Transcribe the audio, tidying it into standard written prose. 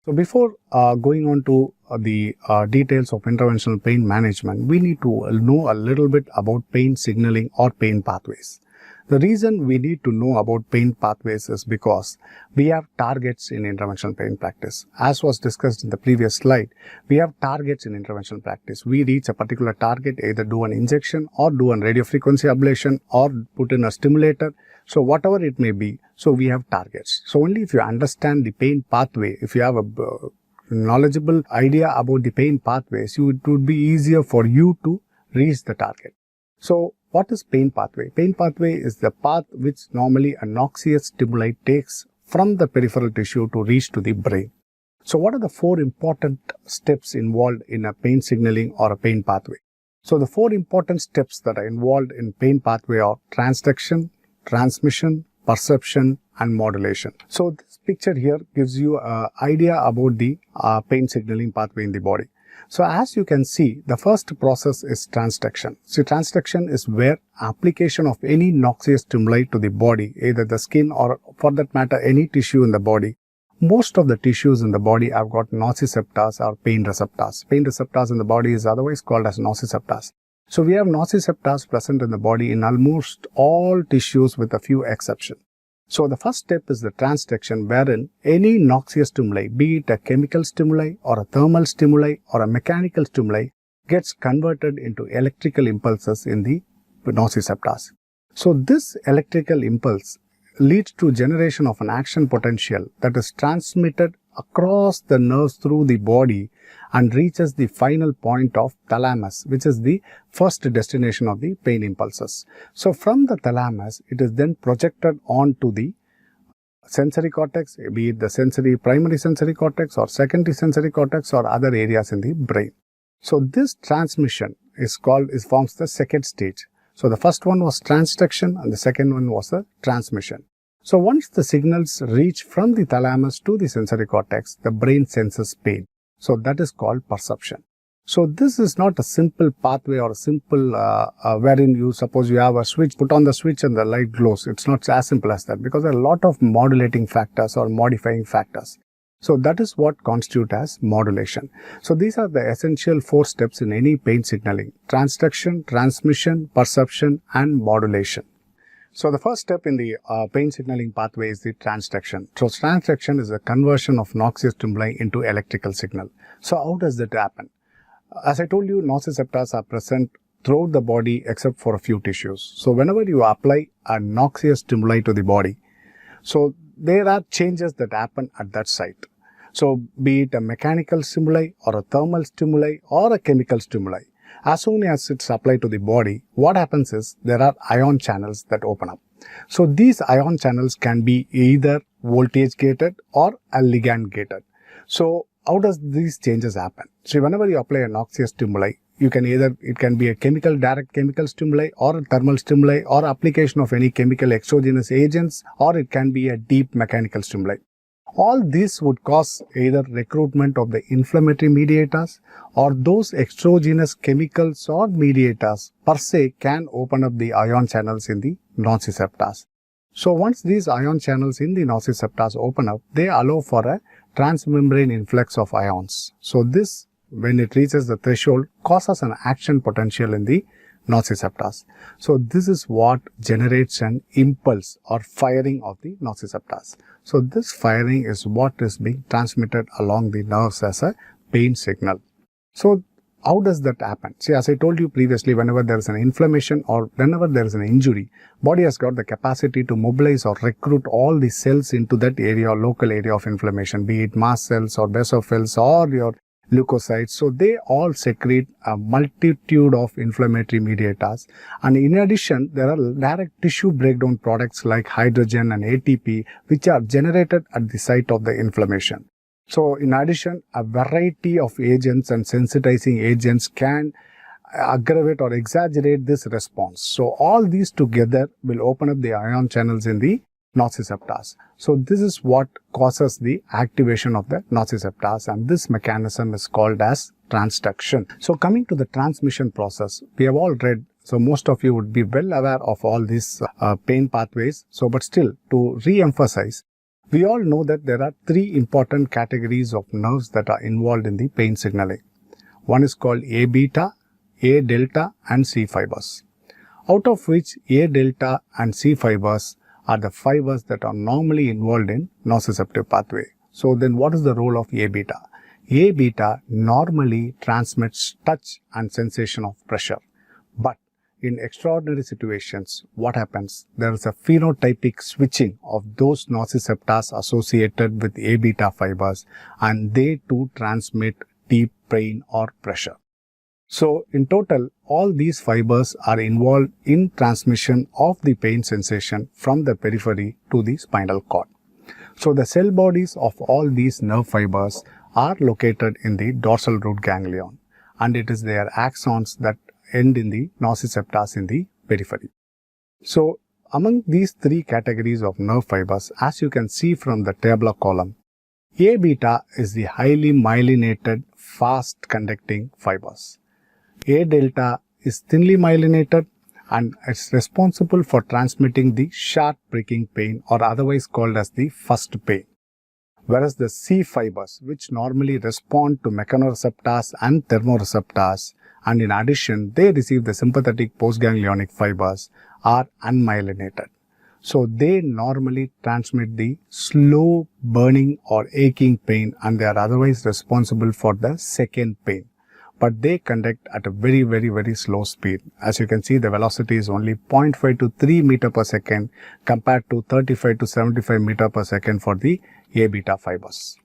So before going on to the details of interventional pain management, we need to know a little bit about pain signaling or pain pathways. The reason we need to know about pain pathways is because we have targets in interventional pain practice. As was discussed in the previous slide, we have targets in interventional practice. We reach a particular target, either do an injection or do a radiofrequency ablation or put in a stimulator. So whatever it may be, so we have targets. So only if you understand the pain pathway, if you have a knowledgeable idea about the pain pathways, it would be easier for you to reach the target. So what is pain pathway? Pain pathway is the path which normally a noxious stimuli takes from the peripheral tissue to reach to the brain. So what are the four important steps involved in a pain signaling or a pain pathway? So the four important steps that are involved in pain pathway are transduction, transmission, perception and modulation. So this picture here gives you an idea about the pain signaling pathway in the body. So as you can see, the first process is transduction. So transduction is where application of any noxious stimuli to the body, either the skin or for that matter any tissue in the body. Most of the tissues in the body have got nociceptors or pain receptors. Pain receptors in the body is otherwise called as nociceptors. So we have nociceptors present in the body in almost all tissues with a few exceptions. So the first step is the transduction, wherein any noxious stimuli, be it a chemical stimuli or a thermal stimuli or a mechanical stimuli, gets converted into electrical impulses in the nociceptors. So this electrical impulse leads to generation of an action potential that is transmitted across the nerves through the body and reaches the final point of thalamus, which is the first destination of the pain impulses. So from the thalamus, it is then projected onto the sensory cortex, be it the primary sensory cortex or secondary sensory cortex or other areas in the brain. So this transmission forms the second stage. So the first one was transduction and the second one was the transmission. So once the signals reach from the thalamus to the sensory cortex, the brain senses pain. So that is called perception. So this is not a simple pathway or a simple wherein you suppose you have a switch, put on the switch and the light glows. It's not as simple as that because there are a lot of modulating factors or modifying factors. So that is what constitutes as modulation. So these are the essential four steps in any pain signaling: transduction, transmission, perception and modulation. So the first step in the pain signaling pathway is the transduction. So transduction is a conversion of noxious stimuli into electrical signal. So how does that happen? As I told you, nociceptors are present throughout the body except for a few tissues. So whenever you apply a noxious stimuli to the body, so there are changes that happen at that site. So be it a mechanical stimuli or a thermal stimuli or a chemical stimuli. As soon as it's applied to the body, what happens is there are ion channels that open up. So these ion channels can be either voltage gated or a ligand gated. So how does these changes happen? So whenever you apply a noxious stimuli, it can be a direct chemical stimuli or a thermal stimuli or application of any chemical exogenous agents, or it can be a deep mechanical stimuli. All this would cause either recruitment of the inflammatory mediators or those exogenous chemicals or mediators per se can open up the ion channels in the nociceptors. So once these ion channels in the nociceptors open up, they allow for a transmembrane influx of ions. So this, when it reaches the threshold, causes an action potential in the nociceptors. So this is what generates an impulse or firing of the nociceptors. So this firing is what is being transmitted along the nerves as a pain signal. So how does that happen? See, as I told you previously, whenever there is an inflammation or whenever there is an injury, body has got the capacity to mobilize or recruit all the cells into that area or local area of inflammation, be it mast cells or basophils or your leukocytes. So they all secrete a multitude of inflammatory mediators, and in addition there are direct tissue breakdown products like hydrogen and ATP which are generated at the site of the inflammation. So in addition, a variety of agents and sensitizing agents can aggravate or exaggerate this response. So all these together will open up the ion channels in the nociceptors. So this is what causes the activation of the nociceptors, and this mechanism is called as transduction. So coming to the transmission process, we have all read, so most of you would be well aware of all these pain pathways. So but still, to re-emphasize, We all know that there are three important categories of nerves that are involved in the pain signaling. One is called A beta, A delta and C fibers. Out of which A delta and C fibers are the fibers that are normally involved in nociceptive pathway. So then what is the role of A beta? A beta normally transmits touch and sensation of pressure. But in extraordinary situations, what happens? There is a phenotypic switching of those nociceptors associated with A beta fibers, and they too transmit deep pain or pressure. So in total, all these fibers are involved in transmission of the pain sensation from the periphery to the spinal cord. So the cell bodies of all these nerve fibers are located in the dorsal root ganglion, and it is their axons that end in the nociceptors in the periphery. So among these three categories of nerve fibers, as you can see from the tabular column, A beta is the highly myelinated, fast conducting fibers. A delta is thinly myelinated and it's responsible for transmitting the sharp pricking pain, or otherwise called as the first pain. Whereas the C fibers, which normally respond to mechanoreceptors and thermoreceptors, and in addition they receive the sympathetic postganglionic fibers, are unmyelinated. So they normally transmit the slow burning or aching pain, and they are otherwise responsible for the second pain. But they conduct at a very slow speed. As you can see, the velocity is only 0.5 to 3 meter per second compared to 35 to 75 meter per second for the A beta fibers.